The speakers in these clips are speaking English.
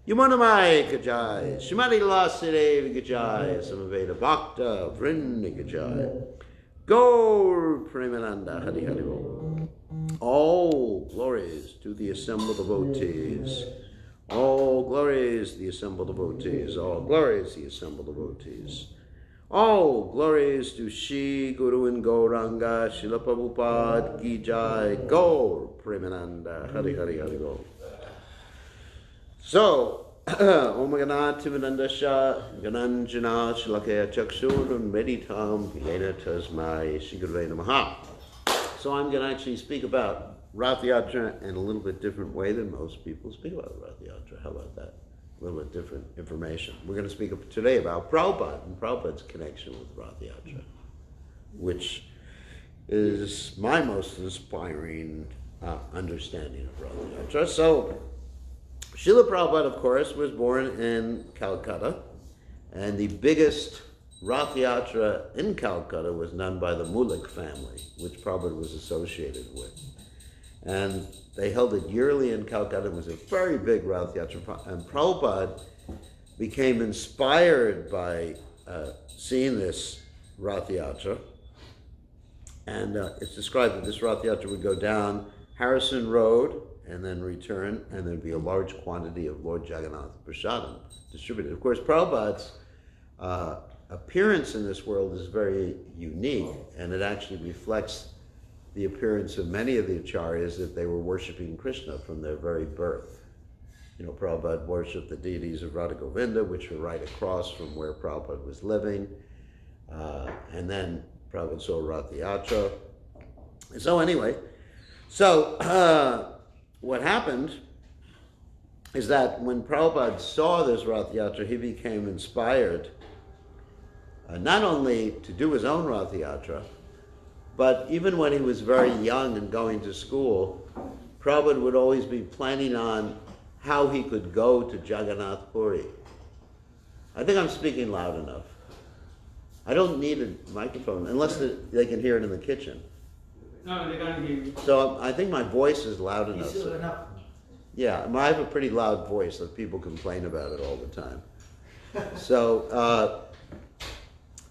Yamunamai Kajai, Shimati Lasidev Kajai, Samaveda Bhakta, Vrinda Kajai, Gaur Premananda, Hari Hari Bol. All glories to the assembled devotees. All glories the assembled devotees. All glories the assembled devotees. All glories to Shri Guru and Gauranga, Srila Prabhupada Ki Jai, Gaur Premananda, Hari Hari Hari Bol. So, Om Ganat Timanandasha, Gananjana, Shalakaya Chakshur, Meditam, Yena Tasmai, Shri Gurve Namaha. So I'm going to actually speak about Rathayatra in a little bit different way than most people speak about Rathayatra. How about that? A little bit different information. We're going to speak today about Prabhupada and Prabhupada's connection with Rathayatra, which is my most inspiring understanding of Rathayatra. So, Srila Prabhupada, of course, was born in Calcutta, and the biggest Rathayatra in Calcutta was done by the Mullik family, which Prabhupada was associated with. And they held it yearly in Calcutta. It was a very big Rathayatra. And Prabhupada became inspired by seeing this Rathayatra. And it's described that this Rathayatra would go down Harrison Road and then return, and there'd be a large quantity of Lord Jagannath Prasadam distributed. Of course, Prabhupada's appearance in this world is very unique, and it actually reflects the appearance of many of the acharyas that they were worshiping Krishna from their very birth. You know, Prabhupada worshipped the deities of Radha Govinda, which were right across from where Prabhupada was living, and then Prabhupada saw Rathayatra. So anyway, what happened is that when Prabhupada saw this Rathayatra, he became inspired not only to do his own Rathayatra, but even when he was very young and going to school, Prabhupada would always be planning on how he could go to Jagannath Puri. I think I'm speaking loud enough. I don't need a microphone, unless they can hear it in the kitchen. No, they can't hear you. So I think my voice is loud enough. It's enough. Yeah, I have a pretty loud voice, so people complain about it all the time. So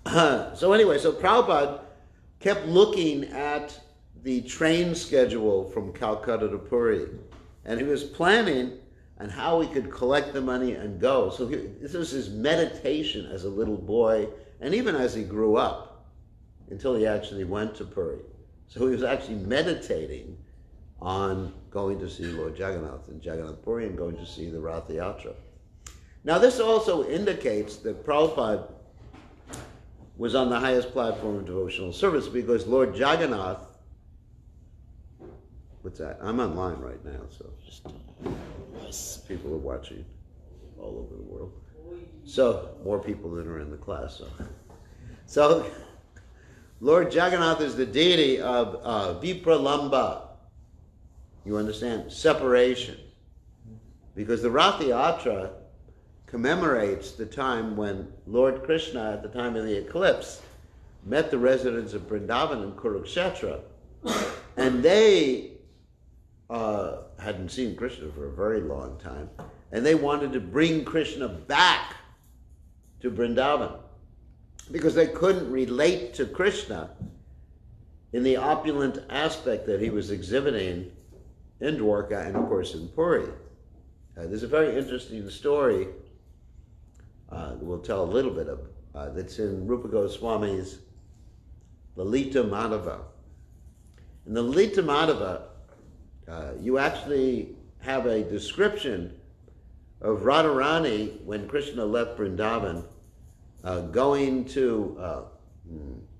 anyway, so Prabhupada kept looking at the train schedule from Calcutta to Puri, and he was planning on how he could collect the money and go. So this was his meditation as a little boy, and even as he grew up, until he actually went to Puri. So he was actually meditating on going to see Lord Jagannath in Jagannath Puri and going to see the Rathayatra. Now this also indicates that Prabhupada was on the highest platform of devotional service, because Lord Jagannath, what's that? I'm online right now, so people are watching all over the world. So more people than are in the class. So Lord Jagannath is the deity of Vipralamba. You understand? Separation. Because the Rathayatra commemorates the time when Lord Krishna, at the time of the eclipse, met the residents of Brendalin in Kurukshetra. And they hadn't seen Krishna for a very long time. And they wanted to bring Krishna back to Brendalin, because they couldn't relate to Krishna in the opulent aspect that he was exhibiting in Dwarka and, of course, in Puri. There's a very interesting story that we'll tell a little bit of, that's in Rupa Goswami's Lalita Madhava. In the Lalita Madhava, you actually have a description of Radharani when Krishna left Vrindavan, going to,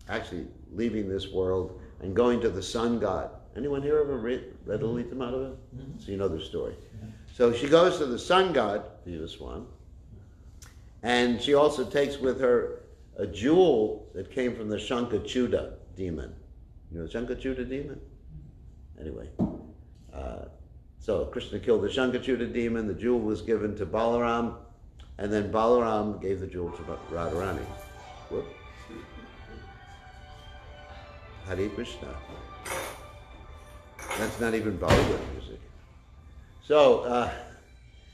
actually leaving this world and going to the sun god. Anyone here ever read Lalita Madhava? Mm-hmm. So you know the story. Yeah. So she goes to the sun god, Vivaswan, and she also takes with her a jewel that came from the Shankachuda demon. You know the Shankachuda demon? Anyway, so Krishna killed the Shankachuda demon, the jewel was given to Balaram, and then Balaram gave the jewel to Radharani. Whoop. Hare Krishna. That's not even Bollywood music. So,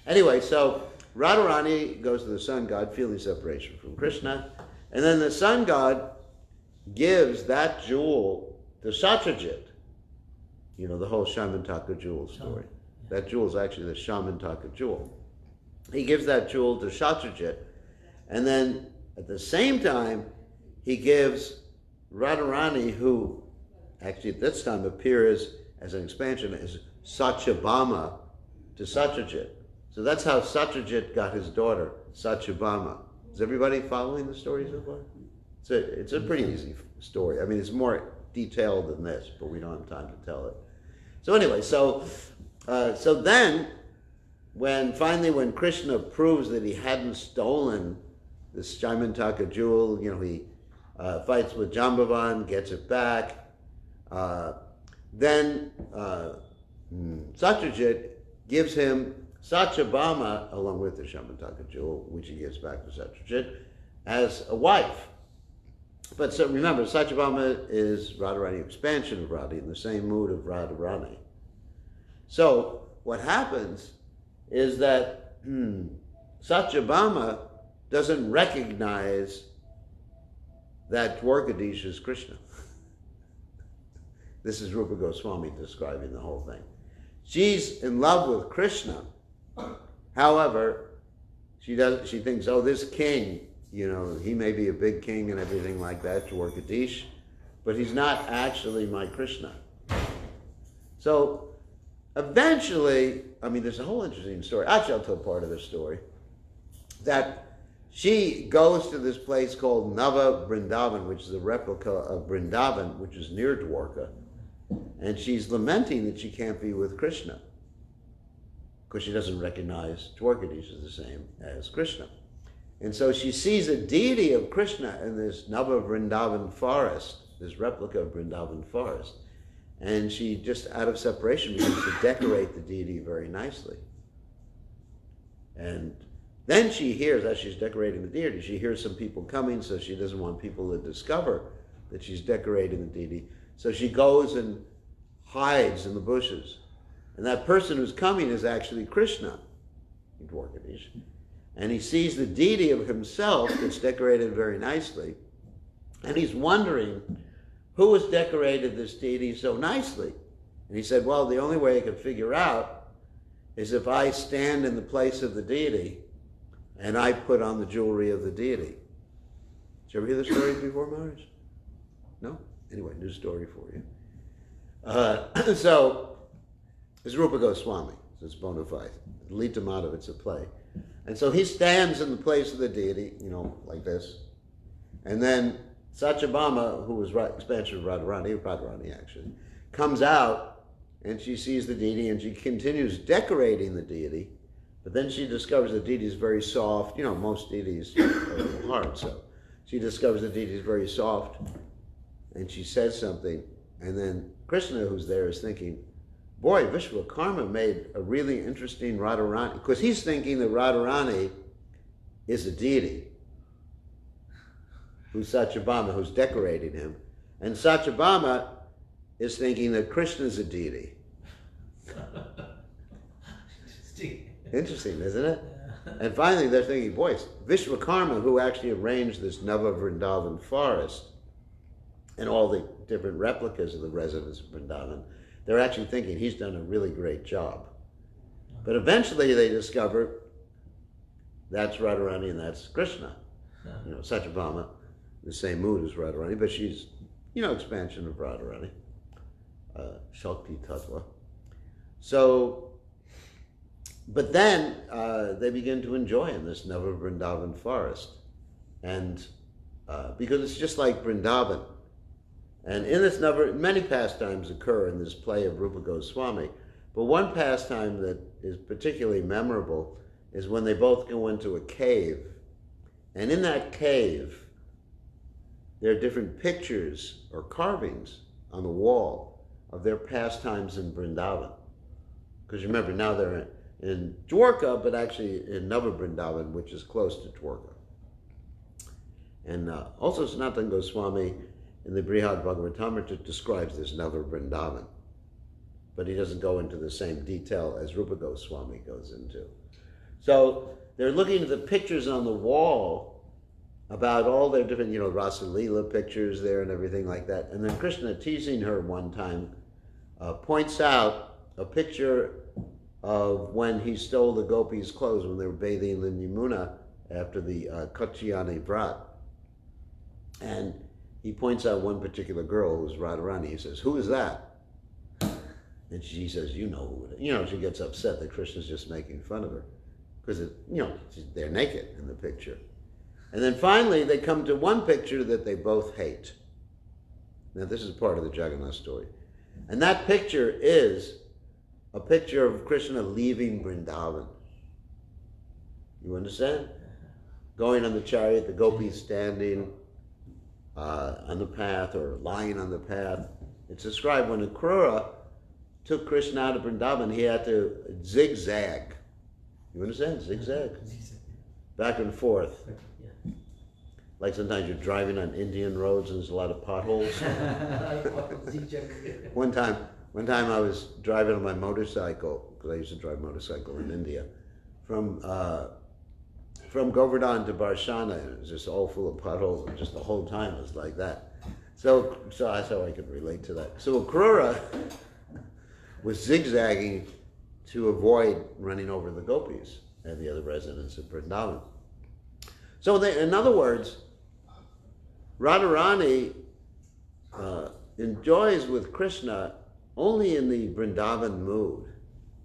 anyway, so Radharani goes to the sun god, feeling separation from Krishna, and then the sun god gives that jewel to Satyajit. You know, the whole Shamantaka jewel story. That jewel is actually the Shamantaka jewel. He gives that jewel to Satyajit, and then at the same time, he gives Radharani, who actually at this time appears as an expansion as Satyabhama, to Satyajit. So that's how Satyajit got his daughter, Satyabhama. Is everybody following the story so far? It's a pretty easy story. I mean, it's more detailed than this, but we don't have time to tell it. So anyway, so then, when Krishna proves that he hadn't stolen this Shamantaka jewel, you know, he fights with Jambavan, gets it back. Then Satyajit gives him Satyabhama, along with the Shamantaka jewel, which he gives back to Satyajit, as a wife. But so remember, Satyabhama is Radharani expansion of Radha, in the same mood of Radharani. So what happens is that Satyabhama doesn't recognize that Dwarkadish is Krishna. This is Rupa Goswami describing the whole thing. She's in love with Krishna. However, she thinks, oh, this king, you know, he may be a big king and everything like that, Dwarkadish, but he's not actually my Krishna. So eventually, I mean, there's a whole interesting story. Actually, I'll tell part of the story. That she goes to this place called Nava Vrindavan, which is a replica of Vrindavan, which is near Dwarka. And she's lamenting that she can't be with Krishna, because she doesn't recognize Dwarkadish as the same as Krishna. And so she sees a deity of Krishna in this Nava Vrindavan forest, this replica of Vrindavan forest. And she, just out of separation, begins to decorate the deity very nicely. And then she hears, as she's decorating the deity, she hears some people coming, so she doesn't want people to discover that she's decorating the deity. So she goes and hides in the bushes. And that person who's coming is actually Krishna, Dwarkadish. And he sees the deity of himself that's decorated very nicely. And he's wondering, who has decorated this deity so nicely? And he said, well, the only way I could figure out is if I stand in the place of the deity and I put on the jewelry of the deity. Did you ever hear the story before, Maharaj? No? Anyway, new story for you. So, it's Rupa Goswami. So it's bona fide. Lita Madhav, a play. And so he stands in the place of the deity, you know, like this. And then Satyabhama, who was expansion of Radharani actually, comes out and she sees the deity and she continues decorating the deity. But then she discovers the deity is very soft. You know, most deities are a little hard, so she discovers the deity is very soft. And she says something. And then Krishna, who's there, is thinking, boy, Vishwakarma made a really interesting Radharani, because he's thinking that Radharani is a deity, who's Satyabhama, who's decorating him. And Satyabhama is thinking that Krishna is a deity. Interesting, isn't it? And finally they're thinking, boy, Vishwakarma, who actually arranged this Nava Vrindavan forest and all the different replicas of the residents of Vrindavan, they're actually thinking he's done a really great job. But eventually they discover that's Radharani and that's Krishna. You know, Satyabhama, the same mood as Radharani, but she's, you know, expansion of Radharani, Shakti Tattva. So, but then they begin to enjoy in this Nava Vrindavan forest. And because it's just like Vrindavan. And in this Nava, many pastimes occur in this play of Rupa Goswami. But one pastime that is particularly memorable is when they both go into a cave. And in that cave, there are different pictures or carvings on the wall of their pastimes in Vrindavan. Because remember, now they're in Dwarka, but actually in Nava Vrindavan, which is close to Dwarka. And also Sanatana Goswami in the Brihad Bhagavatamrita describes this Nava Vrindavan. But he doesn't go into the same detail as Rupa Goswami goes into. So they're looking at the pictures on the wall about all their different, Rasa Leela pictures there and everything like that. And then Krishna, teasing her one time, points out a picture of when he stole the gopis' clothes when they were bathing in Yamuna after the Kachiyani Vrat. And he points out one particular girl who was Radharani. He says, "Who is that?" And she says, "You know who it is." She gets upset that Krishna's just making fun of her because, they're naked in the picture. And then finally, they come to one picture that they both hate. Now, this is part of the Jagannath story. And that picture is a picture of Krishna leaving Vrindavan. You understand? Going on the chariot, the gopis standing on the path or lying on the path. It's described when Akrura took Krishna out of Vrindavan, he had to zigzag. You understand? Zigzag. Back and forth. Like sometimes you're driving on Indian roads and there's a lot of potholes. One time I was driving on my motorcycle, because I used to drive motorcycle in India, from Govardhan to Barshana, and it was just all full of potholes, and just the whole time it was like that. So that's how I could relate to that. So Akrura was zigzagging to avoid running over the gopis and the other residents of Vrindavan. So in other words, Radharani enjoys with Krishna only in the Vrindavan mood,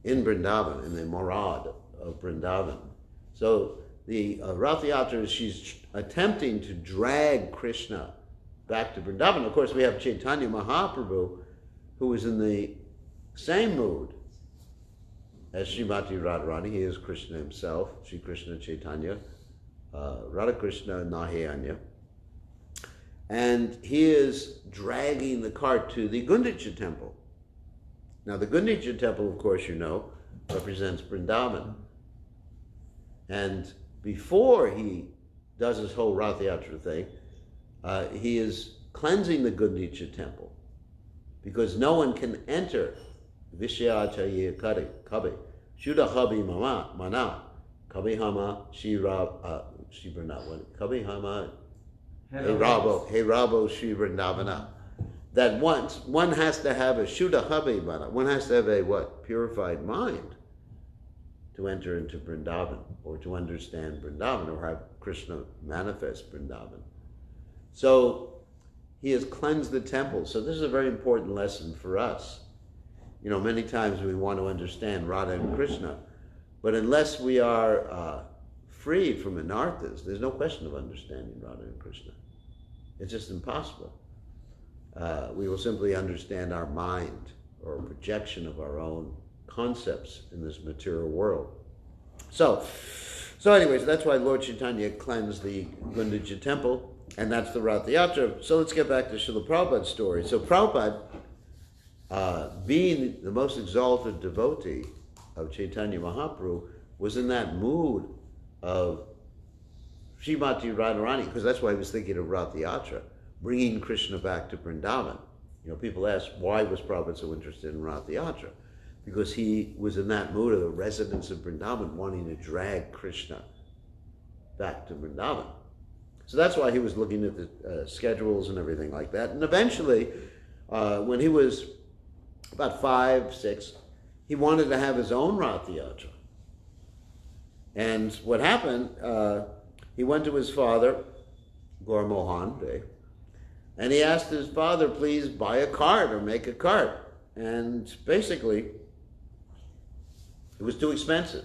in Vrindavan, in the morad of Vrindavan. So the Rathayatra, she's attempting to drag Krishna back to Vrindavan. Of course, we have Chaitanya Mahaprabhu, who was in the same mood as Srimati Radharani. He is Krishna himself, Sri Krishna Chaitanya, Radha Krishna Nahayanya. And he is dragging the cart to the Gundicha temple. Now, the Gundicha temple, of course, represents Vrindavan. And before he does his whole Rathayatra thing, he is cleansing the Gundicha temple, because no one can enter Vishyachaye Kabi, Shuddha Habi Mama, Mana, Kabi Hama, Kabi Hama, Hey Rabo, Shri Vrindavana. That one has to have a Shuddha Habi Mana, one has to have a purified mind to enter into Vrindavan, or to understand Vrindavan, or have Krishna manifest Vrindavan. So he has cleansed the temple. So this is a very important lesson for us. Many times we want to understand Radha and Krishna, but unless we are freed from anarthas, there's no question of understanding Radha and Krishna. It's just impossible. We will simply understand our mind, or a projection of our own concepts in this material world. So anyways, that's why Lord Chaitanya cleansed the Gundicha temple, and that's the Rathayatra. So let's get back to Srila Prabhupada's story. So Prabhupada, being the most exalted devotee of Chaitanya Mahaprabhu, was in that mood of Srimati Radharani, because that's why he was thinking of Rathayatra, bringing Krishna back to Vrindavan. People ask, why was Prabhupada so interested in Rathayatra? Because he was in that mood of the residents of Vrindavan wanting to drag Krishna back to Vrindavan. So that's why he was looking at the schedules and everything like that. And eventually, when he was about 5, 6, he wanted to have his own Rathayatra. And what happened, he went to his father, Gaur Mohan Dey, and he asked his father, please buy a cart or make a cart. And basically, it was too expensive.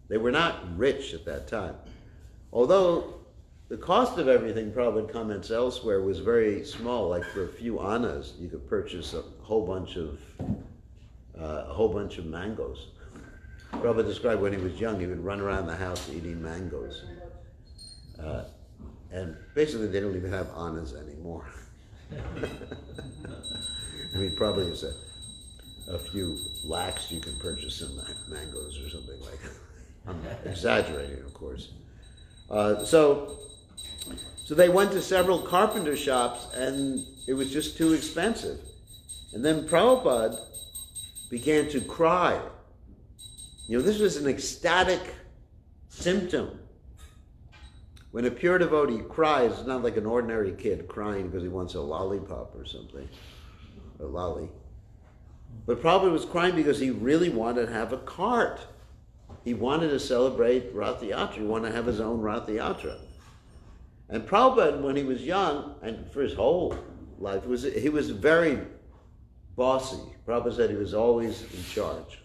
They were not rich at that time. Although the cost of everything, Prabhupada comments elsewhere, was very small. Like for a few annas, you could purchase a whole bunch of mangoes. Prabhupada described when he was young, he would run around the house eating mangoes. And basically, they don't even have annas anymore. Probably it's a few lakhs you can purchase some mangoes or something like that. I'm exaggerating, of course. So they went to several carpenter shops, and it was just too expensive. And then Prabhupada began to cry. This was an ecstatic symptom. When a pure devotee cries, it's not like an ordinary kid crying because he wants a lollipop or something, a lolly. But Prabhupada was crying because he really wanted to have a cart. He wanted to celebrate Rathayatra. He wanted to have his own Rathayatra. And Prabhupada, when he was young, and for his whole life, he was very bossy. Prabhupada said he was always in charge.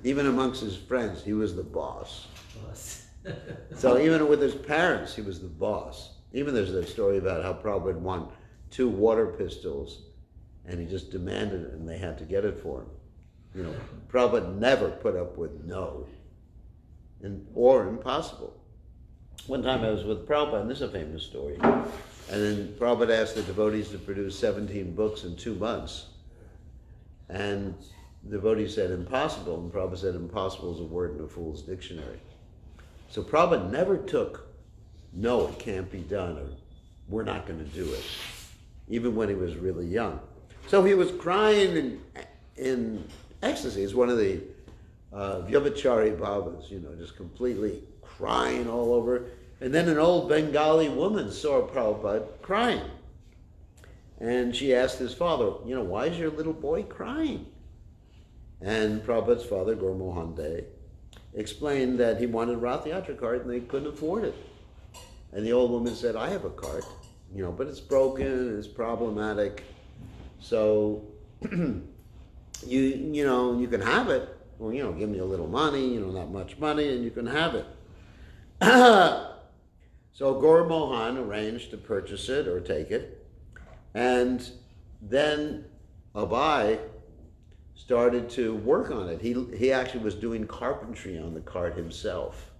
Even amongst his friends, he was the boss. So even with his parents, he was the boss. Even there's a story about how Prabhupada won 2 water pistols, and he just demanded it, and they had to get it for him. You know, Prabhupada never put up with no, or impossible. One time I was with Prabhupada, and this is a famous story, and then Prabhupada asked the devotees to produce 17 books in 2 months. And the devotee said impossible, and Prabhupada said impossible is a word in a fool's dictionary. So Prabhupada never took, no, it can't be done, or we're not going to do it, even when he was really young. So he was crying in ecstasy. He's one of the Vyabhachari Babas, you know, just completely crying all over. And then an old Bengali woman saw Prabhupada crying. And she asked his father, you know, why is your little boy crying? And Prabhupada's father, Gaur Mohan Dey, explained that he wanted a Rathayatra cart and they couldn't afford it. And the old woman said, I have a cart, you know, but it's broken, it's problematic. So, you know, you can have it. Well, you know, give me a little money, you know, not much money, and you can have it. So Gaur Mohan arranged to purchase it or take it. And then Abai started to work on it. He actually was doing carpentry on the cart himself.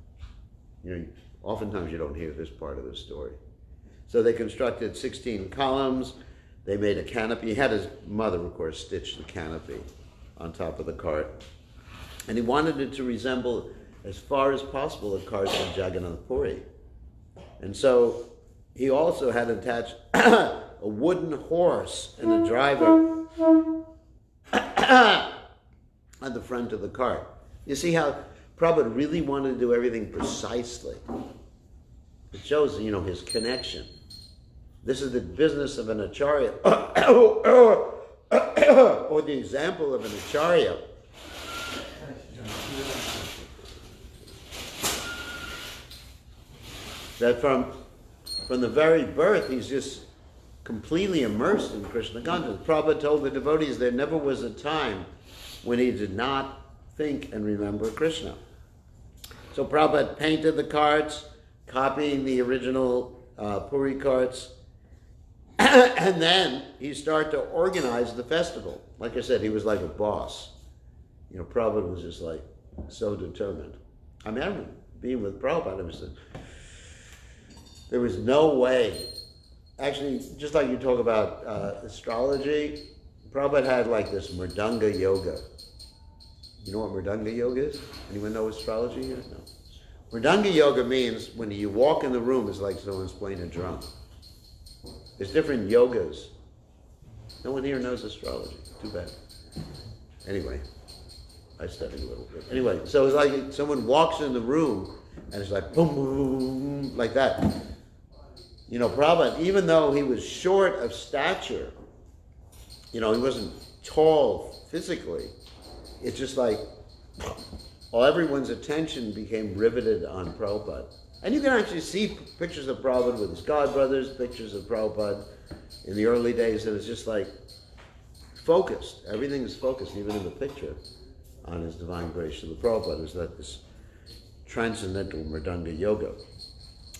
You know, oftentimes you don't hear this part of the story. So they constructed 16 columns. They made a canopy. He had his mother, of course, stitch the canopy on top of the cart. And he wanted it to resemble, as far as possible, the carts of Jagannath Puri. And so he also had attached a wooden horse and a driver on the front of the cart. You see how Prabhupada really wanted to do everything precisely. It shows, you know, his connection. This is the business of an acharya, or the example of an acharya. That from the very birth, he's just completely immersed in Krishna consciousness. Prabhupada told the devotees there never was a time when he did not think and remember Krishna. So Prabhupada painted the carts, copying the original Puri carts, and then he started to organize the festival. Like I said, he was like a boss. You know, Prabhupada was just like so determined. I mean, I remember being with Prabhupada, there was no way. Actually, just like you talk about astrology, Prabhupada had like this Mridanga yoga. You know what Mridanga yoga is? Anyone know astrology here? No. Mridanga yoga means when you walk in the room, it's like someone's playing a drum. There's different yogas. No one here knows astrology. Too bad. Anyway, I studied a little bit. Anyway, so it's like someone walks in the room and it's like boom, boom, boom, like that. You know, Prabhupada, even though he was short of stature, you know, he wasn't tall physically, it's just like, well, everyone's attention became riveted on Prabhupada. And you can actually see pictures of Prabhupada with his godbrothers, pictures of Prabhupada in the early days, and it's just like focused. Everything is focused, even in the picture, on his divine grace. Srila Prabhupada is like this transcendental Mridanga yoga.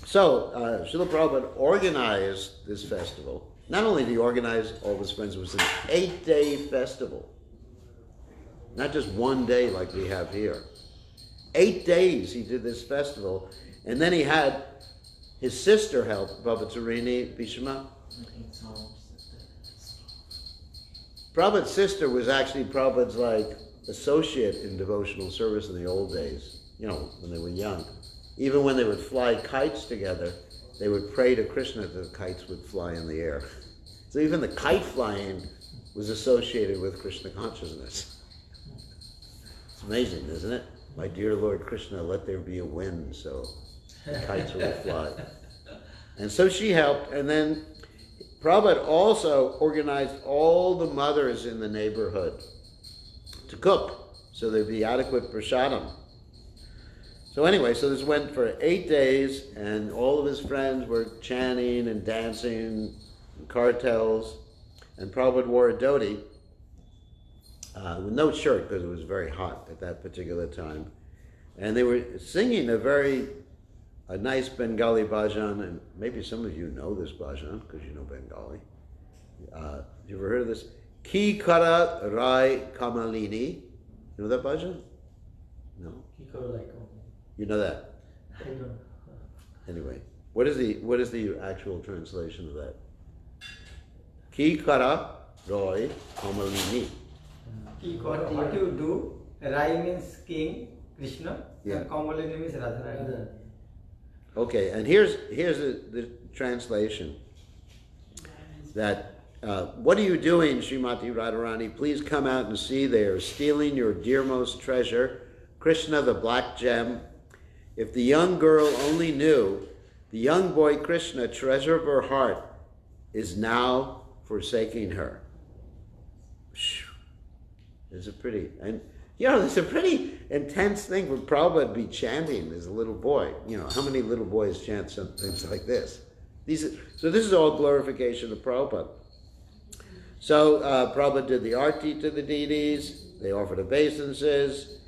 So, Srila Prabhupada organized this festival. Not only did he organize all his friends, it was an 8-day festival. Not just one day like we have here. 8 days he did this festival. And then he had his sister help, Bhavatarini Bhishma. Prabhupada's sister was actually Prabhupada's like associate in devotional service in the old days, you know, when they were young. Even when they would fly kites together, they would pray to Krishna that the kites would fly in the air. So even the kite flying was associated with Krishna consciousness. It's amazing, isn't it? my dear Lord Krishna, let there be a wind so the kites will fly. And so she helped, and then Prabhupada also organized all the mothers in the neighborhood to cook, so there'd be adequate prasadam. So anyway, so this went for 8 days, and all of his friends were chanting and dancing, and cartels, and Prabhupada wore a dhoti with no shirt because it was very hot at that particular time. And they were singing a nice Bengali bhajan, and maybe some of you know this bhajan because you know Bengali. You ever heard of this? Ki kara rai kamalini. You know that bhajan? No? You know that? I don't know. Anyway, what is the actual translation of that? Ki kara rai kamalini. What you do, Rai means king, Krishna, Yeah. and Kamalini means Radha. Okay, and here's the translation. That, what are you doing, Srimati Radharani? Please come out and see. They are stealing your dearmost treasure, Krishna, the black gem. If the young girl only knew, the young boy Krishna, treasure of her heart, is now forsaking her. It's a pretty intense thing for Prabhupada to be chanting as a little boy. You know, how many little boys chant some things like this? So this is all glorification of Prabhupada. So Prabhupada did the arti to the deities. They offered obeisances.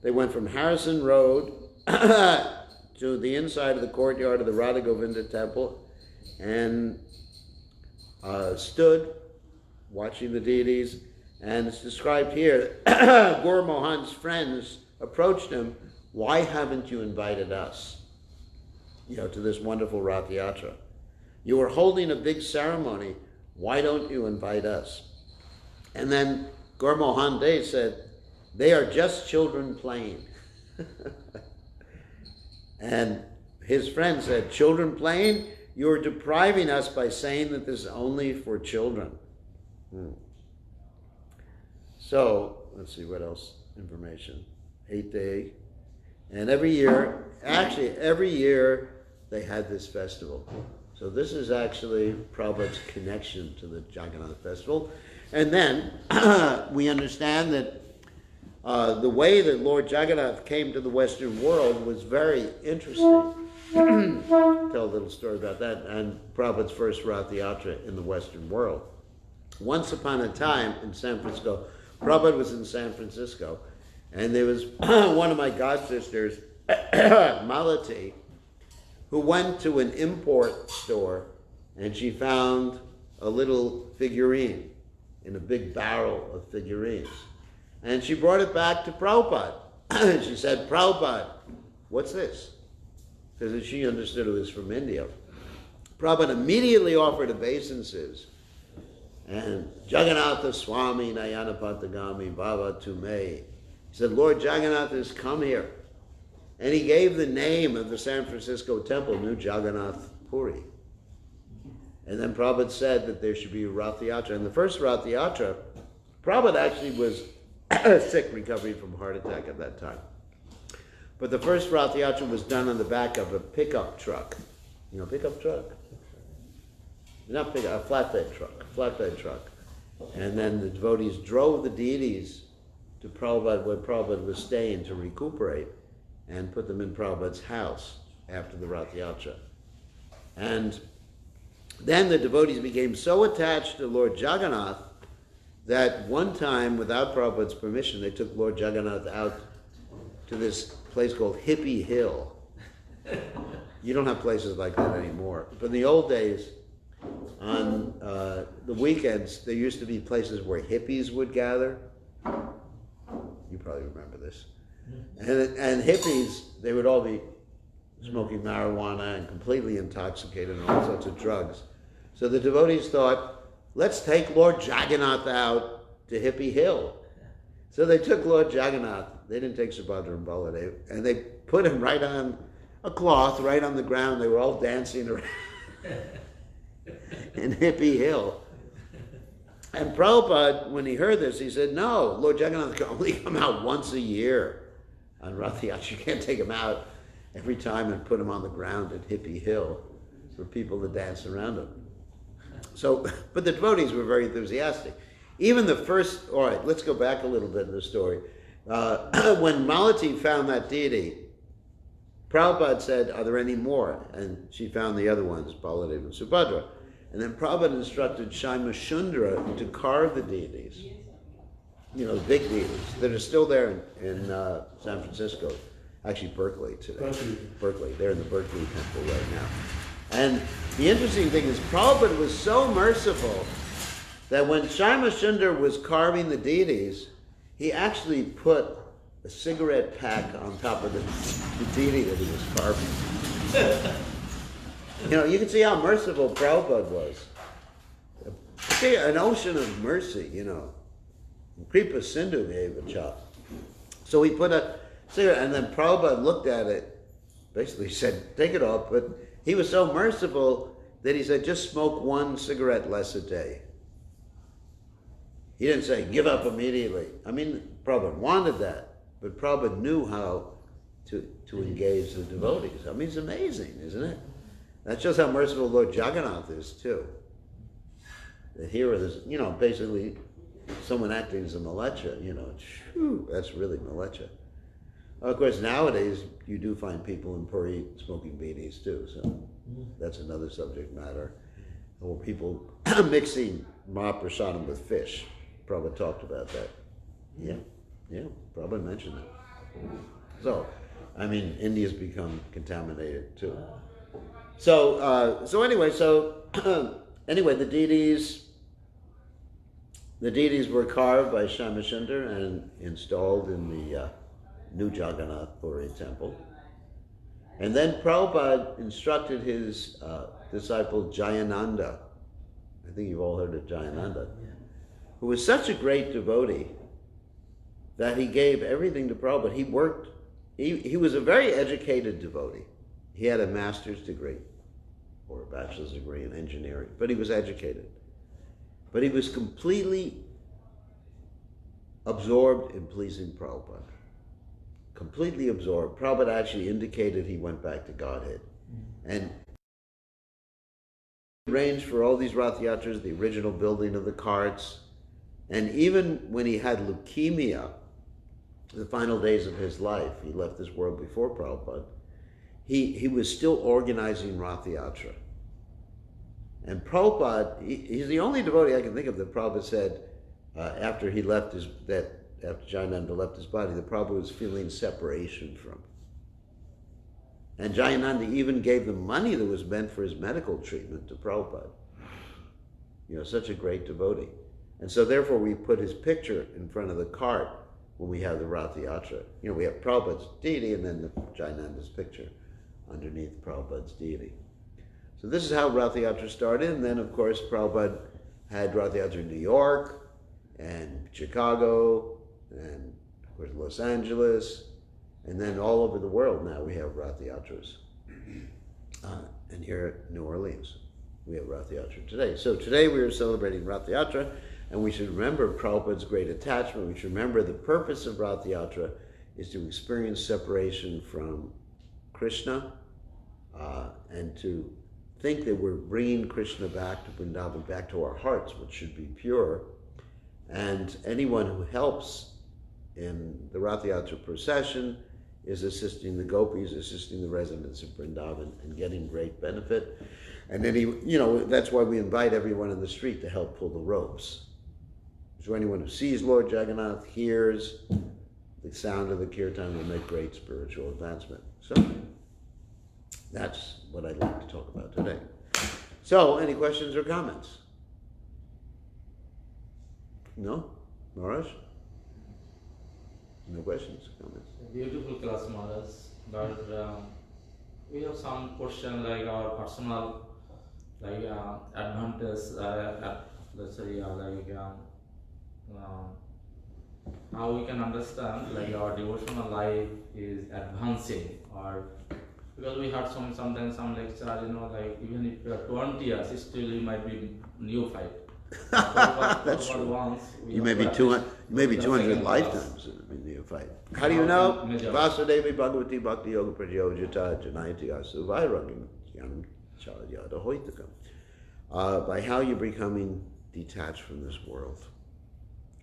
They went from Harrison Road to the inside of the courtyard of the Radha Govinda temple and stood watching the deities. And it's described here, Gaur Mohan's friends approached him, why haven't you invited us, to this wonderful Rathayatra? You were holding a big ceremony, why don't you invite us? And then Gaur Mohan Dey said, they are just children playing. And his friend said, children playing? You are depriving us by saying that this is only for children. So, let's see what else information. 8 day. And every year they had this festival. So this is actually Prabhupada's connection to the Jagannath festival. And then we understand that the way that Lord Jagannath came to the Western world was very interesting. Tell a little story about that. And Prabhupada's first Rathayatra in the Western world. Once upon a time in San Francisco, Prabhupada was in San Francisco, and there was one of my god sisters, Malati, who went to an import store, and she found a little figurine in a big barrel of figurines. And she brought it back to Prabhupada. She said, Prabhupada, what's this? Because she understood it was from India. Prabhupada immediately offered obeisances. And Jagannatha Swami Nayanapatagami Bhava Tume. He said, Lord Jagannath has come here. And he gave the name of the San Francisco temple, New Jagannath Puri. And then Prabhupada said that there should be a Rathayatra. And the first Rathayatra, Prabhupada actually was sick, recovering from a heart attack at that time. But the first Rathayatra was done on the back of a pickup truck. You know, pickup truck? Not pickup, a flatbed truck. And then the devotees drove the deities to Prabhupada where Prabhupada was staying to recuperate and put them in Prabhupada's house after the Rathayatra. And then the devotees became so attached to Lord Jagannath that one time, without Prabhupada's permission, they took Lord Jagannath out to this place called Hippie Hill. You don't have places like that anymore. But in the old days, on the weekends, there used to be places where hippies would gather. You probably remember this. And hippies, they would all be smoking marijuana and completely intoxicated and all sorts of drugs. So the devotees thought, let's take Lord Jagannath out to Hippie Hill. So they took Lord Jagannath. They didn't take Subhadra and Baladev, and they put him right on a cloth, right on the ground. They were all dancing around in Hippie Hill. And Prabhupada, when he heard this, he said, no, Lord Jagannath can only come out once a year on Rathayatra. You can't take them out every time and put them on the ground at Hippie Hill for people to dance around them. So, but the devotees were very enthusiastic. Even the first, all right, let's go back a little bit in the story. When Malati found that deity, Prabhupada said, are there any more? And she found the other ones, Baladev and Subhadra. And then Prabhupada instructed Shaimashundra to carve the deities, the big deities that are still there in San Francisco, actually Berkeley today. Berkeley, they're in the Berkeley temple right now. And the interesting thing is Prabhupada was so merciful that when Shaimashundra was carving the deities, he actually put a cigarette pack on top of the deity that he was carving. You can see how merciful Prabhupada was. An ocean of mercy, Kripa Sindhu gave a chop. So he put a cigarette, and then Prabhupada looked at it, basically said, take it off, but he was so merciful that he said, just smoke one cigarette less a day. He didn't say, give up immediately. I mean, Prabhupada wanted that, but Prabhupada knew how to engage the devotees. I mean, it's amazing, isn't it? That shows how merciful Lord Jagannath is, too. That here is, basically someone acting as a malecha, that's really malecha. Of course, nowadays, you do find people in Puri smoking beanies, too, so that's another subject matter. Or people mixing Mahaprasadam with fish. Prabhupada talked about that. Yeah, Prabhupada mentioned that. So, I mean, India's become contaminated, too. So anyway, the deities were carved by Shaimashundra and installed in the new Jagannath Puri temple. And then Prabhupada instructed his disciple Jayananda, I think you've all heard of Jayananda, who was such a great devotee that he gave everything to Prabhupada. He was a very educated devotee. He had a master's degree or a bachelor's degree in engineering, but he was educated. But he was completely absorbed in pleasing Prabhupada. Completely absorbed. Prabhupada actually indicated he went back to Godhead. And arranged for all these Rathayatras, the original building of the carts, and even when he had leukemia, the final days of his life, he left this world before Prabhupada, he was still organizing Rathayatra. And Prabhupada, he's the only devotee I can think of that Prabhupada said after Jayananda left his body, that Prabhupada was feeling separation from. And Jayananda even gave the money that was meant for his medical treatment to Prabhupada. Such a great devotee. And so therefore we put his picture in front of the cart when we have the Rathayatra. We have Prabhupada's deity and then the Jayananda's picture underneath Prabhupada's deity. So this is how Rathayatra started, and then of course Prabhupada had Rathayatra in New York and Chicago and of course Los Angeles, and then all over the world now we have Rathayatras. And here at New Orleans we have Rathayatra today. So today we are celebrating Rathayatra, and we should remember Prabhupada's great attachment. We should remember the purpose of Rathayatra is to experience separation from Krishna and to think that we're bringing Krishna back to Vrindavan, back to our hearts, which should be pure. And anyone who helps in the Rathayatra procession is assisting the gopis, assisting the residents of Vrindavan, and getting great benefit. And then that's why we invite everyone in the street to help pull the ropes. So anyone who sees Lord Jagannath, hears the sound of the kirtan, will make great spiritual advancement. So that's what I'd like to talk about today. So, any questions or comments? No? Maharaj? No questions, comments? Beautiful class, Maharaj. But we have some question like our personal, advantage. Let's say, how we can understand our devotional life is advancing, or because we heard sometimes some lecture, even if you are 20 years, still you might be neophyte. That's true. Once, You may be 200, maybe 200 lifetimes in the fight. How do you know? Vasudevi Bhagavati Bhakti Yoga Pradyojita Janayati Asu Vairagam Jnanam Chalayada Hoitakam. By how you're becoming detached from this world,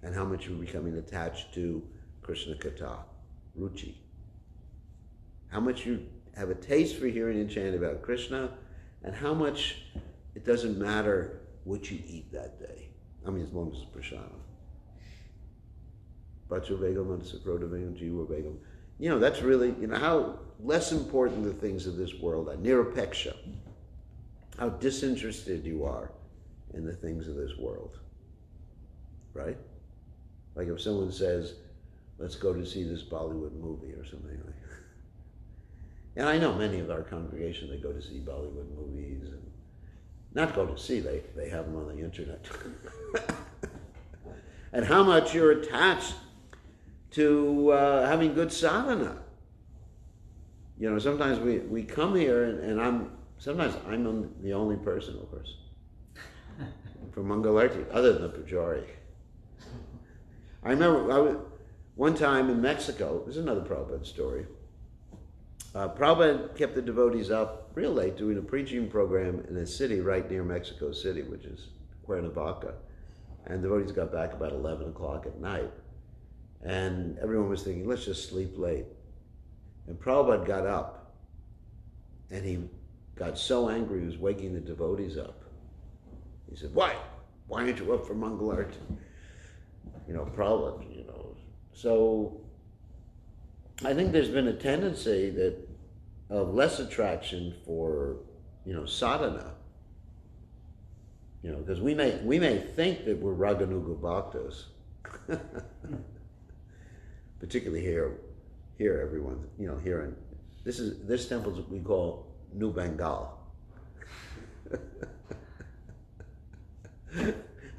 and how much you're becoming attached to Krishna Katha, Ruchi. How much you have a taste for hearing and chanting about Krishna, and how much it doesn't matter what you eat that day. I mean, as long as it's prashadam. Bacho Vegam and Sakroda Vegam, Jiva Vegam. You know, that's really, you know, how less important the things of this world are. Nirapeksha. How disinterested you are in the things of this world. Right? Like if someone says, let's go to see this Bollywood movie or something like that. And I know many of our congregation, they go to see Bollywood movies, and not go to see, they have them on the internet. And how much you're attached to having good sadhana. You know, sometimes we come here and sometimes I'm the only person, of course, for Mangalarti, other than the Pujari. I remember one time in Mexico, this is another Prabhupada story. Prabhupada kept the devotees up real late doing a preaching program in a city right near Mexico City, which is Cuernavaca. And the devotees got back about 11 o'clock at night. And everyone was thinking, let's just sleep late. And Prabhupada got up, and he got so angry he was waking the devotees up. He said, why? Why aren't you up for Mangalarti? You know, Prabhupada, you know. So I think there's been a tendency of less attraction for, you know, sadhana. You know, because we may think that we're Raganuga Bhaktas. Particularly here everyone, you know, here in this temple we call New Bengal.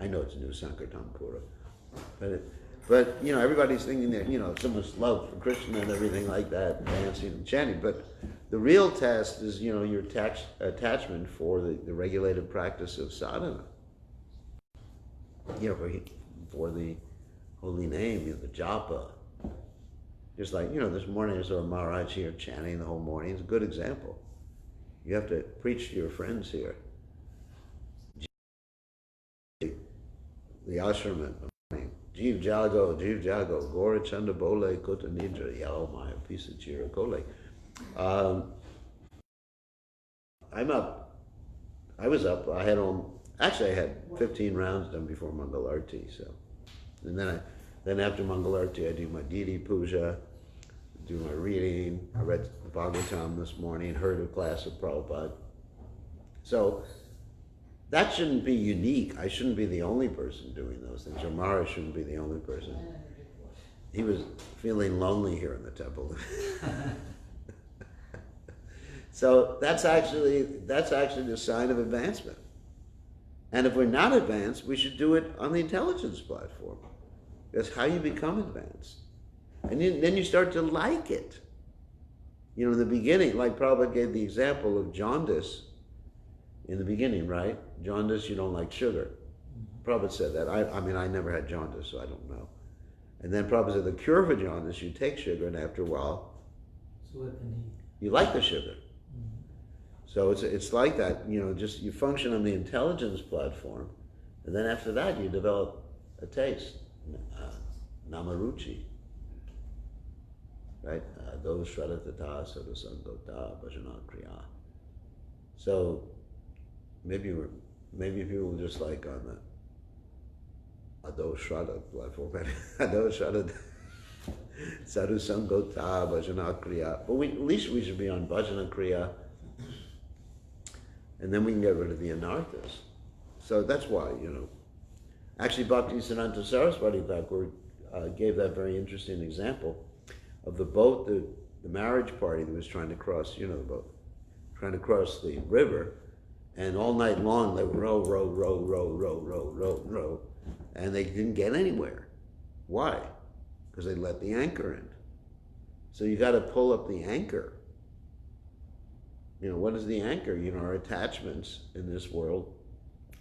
I know it's New Sankirtanpura, but you know, everybody's thinking that, you know, so much love for Krishna and everything like that, dancing and chanting. But the real test is, you know, your attachment for the regulated practice of sadhana. You know, for the holy name, you know, the japa. Just like, you know, this morning I saw Maharaj here chanting the whole morning. It's a good example. You have to preach to your friends here. The ashram. Jeev Jago, Gora Chanda Bole, Kota Nidra, Yao Maya, Pisa Chira Kole. I'm up. I was up. I had 15 rounds done before Mangalarti. So, and then after Mangalarti, I do my Didi Puja, do my reading. I read the Bhagavatam this morning, heard a class of Prabhupada. So that shouldn't be unique. I shouldn't be the only person doing those things. Or Mara shouldn't be the only person. He was feeling lonely here in the temple. So that's actually the sign of advancement. And if we're not advanced, we should do it on the intelligence platform. That's how you become advanced. And then you start to like it. You know, in the beginning, like Prabhupada gave the example of jaundice in the beginning, right? Jaundice, you don't like sugar. Prabhupada said that. I mean, I never had jaundice, so I don't know. And then Prabhupada said the cure for jaundice, you take sugar, and after a while, you like the sugar. So it's like that, you know, just you function on the intelligence platform, and then after that you develop a taste, namaruchi, right? Those shradatata sadhusangota bhajana kriya. So maybe people were just like on the Ado Shraddha platform, Ado Shraddha sadhusangota bhajana kriya. But at least we should be on bhajana kriya. And then we can get rid of the anarthas. So that's why, you know. Actually, Bhaktisiddhanta Saraswati Thakur gave that very interesting example of the boat, the marriage party that was trying to cross, you know, the boat, trying to cross the river, and all night long they would row, and they didn't get anywhere. Why? Because they let the anchor in. So you got to pull up the anchor. You know, what is the anchor? You know, our attachments in this world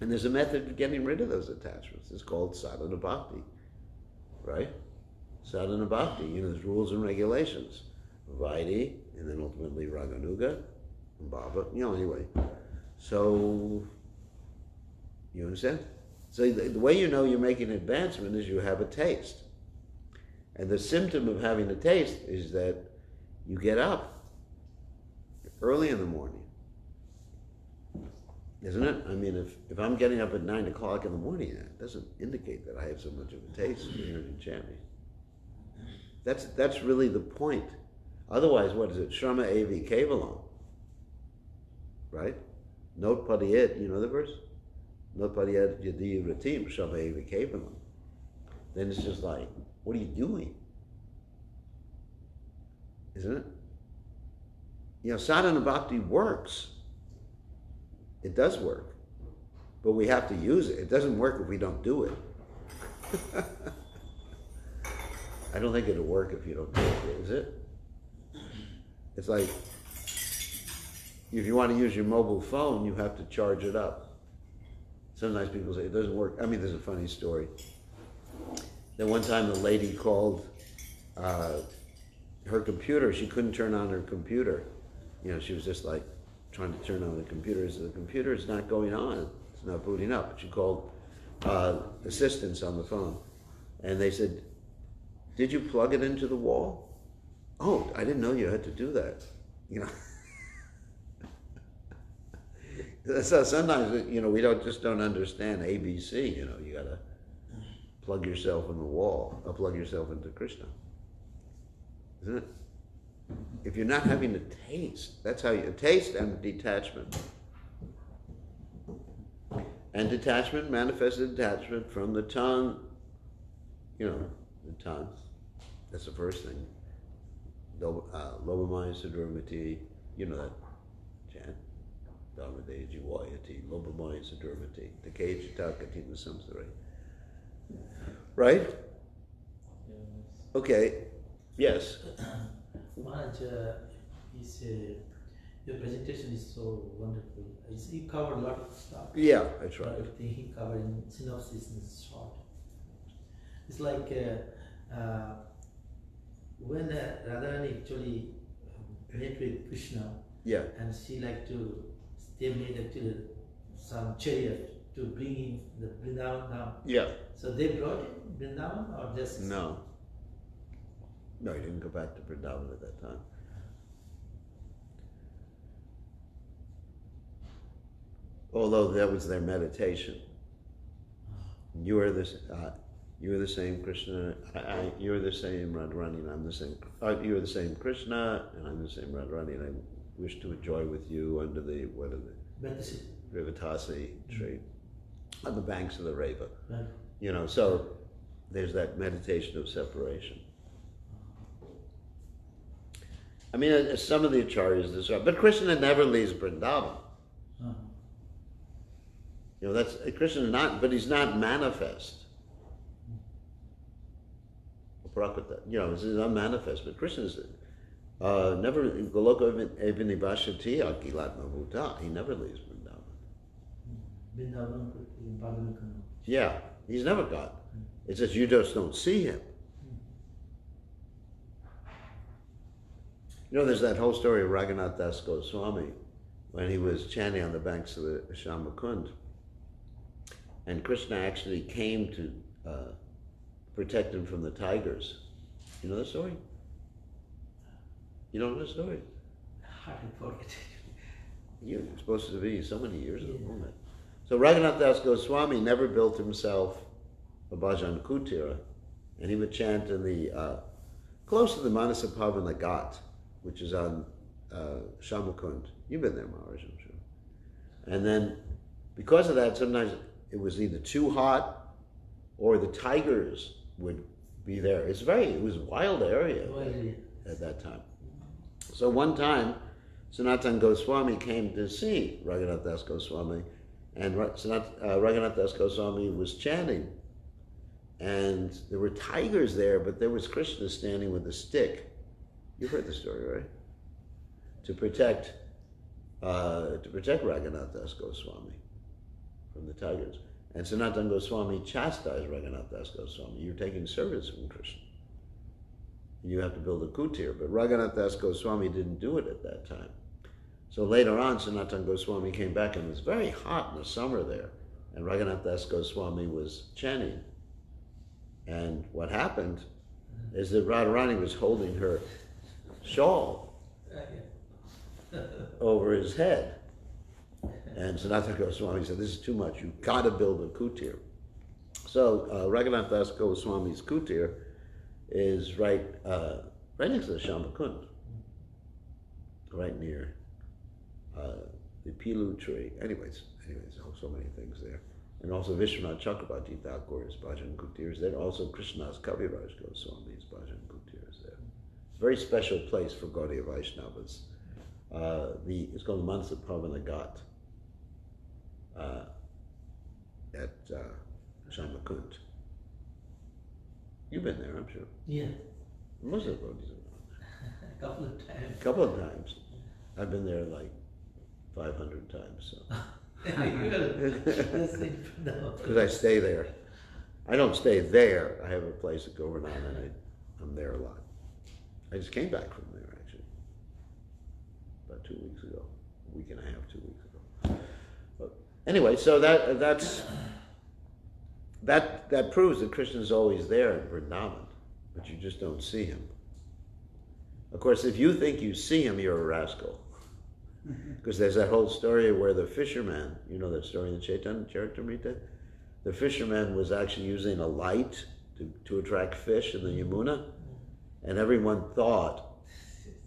And there's a method of getting rid of those attachments. It's called sadhana bhakti, right? Sadhana bhakti, there's rules and regulations. Vaidhi, and then ultimately raganuga, and bhava, anyway. So, you understand? So the way you know you're making advancement is you have a taste. And the symptom of having a taste is that you get up early in the morning. Isn't it? I mean, if I'm getting up at 9 o'clock in the morning, that doesn't indicate that I have so much of a taste for hearing chanting. That's really the point. Otherwise, what is it? Shrama avi kevalam. Right? Not padiyat, you know the verse? Not padiyat yadi ratim, shrama avi kevalam. Then it's just like, what are you doing? Isn't it? Sadhana bhakti works. It does work. But we have to use it. It doesn't work if we don't do it. I don't think it'll work if you don't do it, is it? It's like, if you want to use your mobile phone, you have to charge it up. Sometimes people say it doesn't work. I mean, there's a funny story. That one time the lady called her computer. She couldn't turn on her computer. She was just like trying to turn on the computer. So the computer is not going on. It's not booting up. She called assistants on the phone. And they said, did you plug it into the wall? Oh, I didn't know you had to do that. So sometimes, we don't understand ABC. You gotta plug yourself in the wall, or plug yourself into Krishna. Isn't it? If you're not having a taste, that's how you taste and detachment. And detachment, manifested detachment from the tongue, the tongue. That's the first thing. Lobamaya Sudurmati, you know that chant. Dharmade Jiwayati, Lobamaya Sudurmati, Takejita Katina Samsari. Right? Yes. Okay. Yes. Maharaj, your presentation is so wonderful. You covered a lot of stuff. Yeah, I tried. A lot of things he covered in synopsis and short. It's like when Radharani actually met with Krishna, Yeah. and she they made actually some chariot to bring him the Vrindavan Dham. Yeah. So they brought him Vrindavan or just? No. No, he didn't go back to Brendalin at that time. Although that was their meditation. You are the same Krishna. You are the same Radharani, and I'm the same. You are the same Krishna, and I'm the same Radharani, and I wish to enjoy with you under the Rivatasi tree, on the banks of the Reva. Right. So there's that meditation of separation. I mean, some of the acharyas describe, but Krishna never leaves Vrindavan. That's Krishna is not, but he's not manifest. Prakrita, this is unmanifest, but Krishna is never Goloka Evinibhashati Akilat Mavuta. He never leaves Vrindavan. Yeah, he's never gone. It's just you just don't see him. There's that whole story of Raghunath Das Goswami when he was chanting on the banks of the Shamakund. And Krishna actually came to protect him from the tigers. You know the story? You don't know the story? Hard to forget. You're supposed to be so many years ago. So Raghunath Das Goswami never built himself a bhajan kutira, and he would chant in the close to the Manasabhavana Ghat, which is on Shamakund. You've been there, Maharaj, I'm sure. And then, because of that, sometimes it was either too hot, or the tigers would be there. It was a wild area at that time. So one time, Sanatan Goswami came to see Raghunath Das Goswami, and Raghunath Das Goswami was chanting, and there were tigers there, but there was Krishna standing with a stick. You've heard the story, right? To protect Raghunath Das Goswami. from the tigers. And Sanatana Goswami chastised Raghunath Das Goswami. You're taking service from Krishna. You have to build a kutir. But Raghunath Das Goswami didn't do it at that time. So later on, Sanatana Goswami came back, and it was very hot in the summer there. And Raghunath Das Goswami was chanting. And what happened is that Radharani was holding her shawl over his head. And Sanatana Goswami said, this is too much, you've got to build a kutir. So Raghunath Das Goswami's kutir is right next to the Shambhakund, right near the Pilu tree. Anyways, so many things there. And also Vishwanath Chakrabarti Thakur's bhajan kutir is there. Also Krishna's Kaviraj Goswami's bhajan kutir is there. Very special place for Gaudiya Vaishnavas. It's called Mansa Pavana Ghat at Shambhakund. You've been there, I'm sure. Yeah. Most of the devotees have gone there. A couple of times. A couple of times. I've been there like 500 times. So. Because I stay there. I don't stay there. I have a place at Govardhan, and I'm there a lot. I just came back from there actually about 2 weeks ago, a week and a half, 2 weeks ago. But anyway, so that proves that Krishna is always there in Vrindavan, but you just don't see him. Of course, if you think you see him, you're a rascal. Because there's that whole story where the fisherman, you know that story in the Chaitanya Charitamrita? The fisherman was actually using a light to attract fish in the Yamuna, and everyone thought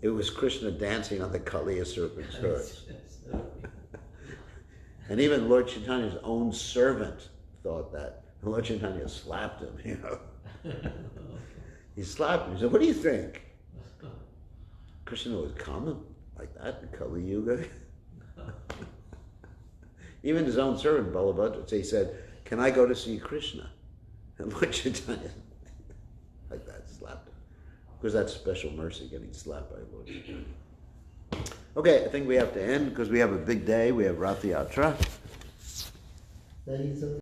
it was Krishna dancing on the Kaliya serpent's hood. And even Lord Chaitanya's own servant thought that. And Lord Chaitanya slapped him, you know. He slapped him. He said, what do you think? Krishna was coming like that in Kali Yuga. Even his own servant, Balabhadra, he said, can I go to see Krishna? And Lord Chaitanya, like that, slapped him. Because that's special mercy, getting slapped by Lord Chaitanya. Okay, I think we have to end because we have a big day. We have Rathayatra.